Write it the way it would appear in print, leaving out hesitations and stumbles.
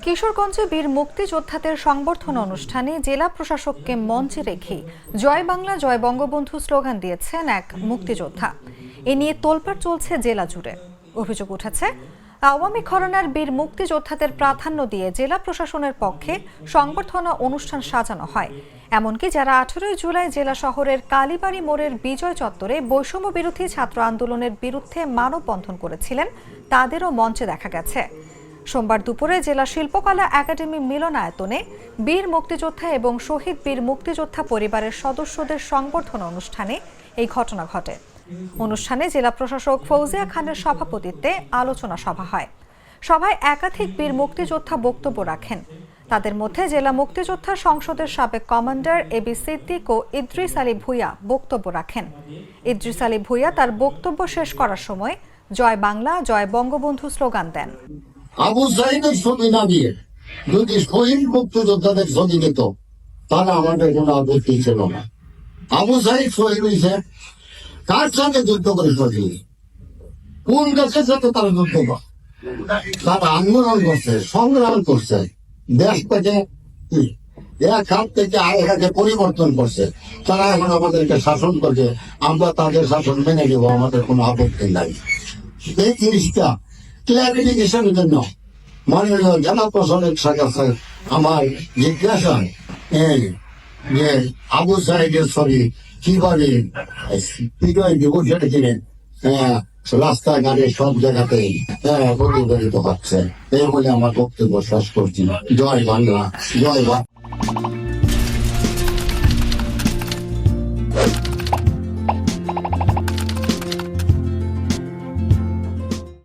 কিশোরগঞ্জে বীর মুক্তিযোদ্ধাদের সংবর্ধনা অনুষ্ঠানে জেলা প্রশাসককে মঞ্চে রেখে জয় বাংলা জয় বঙ্গবন্ধু স্লোগান দিয়েছেন এক মুক্তিযোদ্ধা। এ নিয়ে তোলপাড় চলছে জেলা জুড়ে। অভিযোগ উঠেছে, আওয়ামী ঘরানার বীর মুক্তিযোদ্ধাদের প্রাধান্য দিয়ে জেলা প্রশাসনের পক্ষে সংবর্ধনা অনুষ্ঠান সাজানো হয়। এমনকি যারা 18 জুলাই জেলা শহরের কালীবাড়ি মোড়ের বিজয় চত্বরে বৈষম্য বিরোধী ছাত্র আন্দোলনের বিরুদ্ধে মানববন্ধন করেছিলেন তাদেরও মঞ্চে দেখা গেছে। সোমবার দুপুরে জেলা শিল্পকলা একাডেমি মিলনায়তনে বীর মুক্তিযোদ্ধা এবং শহীদ বীর মুক্তিযোদ্ধা পরিবারের সদস্যদের সংবর্ধনা অনুষ্ঠানে এই ঘটনা ঘটে। অনুষ্ঠানে জেলা প্রশাসক ফৌজিয়া খানের সভাপতিত্বে আলোচনা সভা হয়। সভায় একাধিক বীর মুক্তিযোদ্ধা বক্তব্য রাখেন। তাদের মধ্যে জেলা মুক্তিযোদ্ধা সংসদের সাবেক কমান্ডার এবি সিদ্দিক ও ইদ্রিস আলী ভূঁইয়া বক্তব্য রাখেন। ইদ্রিস আলী ভূঁইয়া তার বক্তব্য শেষ করার সময় জয় বাংলা জয় বঙ্গবন্ধু স্লোগান দেন। আবু সাইদের ছবি না দিয়ে যদি শহীদ মুক্তিযোদ্ধাদের ছবি দিত তাহলে আমাদের কোনো আপত্তি ছিল না। আবু সাইদ শহীদ হয়েছে কার সঙ্গে যুদ্ধ করে শহীদ, কোন দেশের সাথে তারা যুদ্ধ করে, তারা আন্দোলন করছে, সংগ্রাম করছে, দেশ থেকে এক হাত থেকে আরেক হাতে পরিবর্তন করছে। তারা এখন আমাদেরকে শাসন করছে, আমরা তাদের শাসন মেনে নেব, আমাদের কোনো আপত্তি নাই। এই জিনিসটা ক্লারিফিকেশনের জন্য মাননীয় জেলা প্রশাসনের কাছে আমার জিজ্ঞাসা যে আবু সাইদের ছবি কিভাবে ছিলেন রাস্তাঘাটে সব জায়গাতে প্রতিফলিত হচ্ছে। এই বলে আমার বক্তব্য শেষ করছি। জয় বাংলা জয় বাংলা।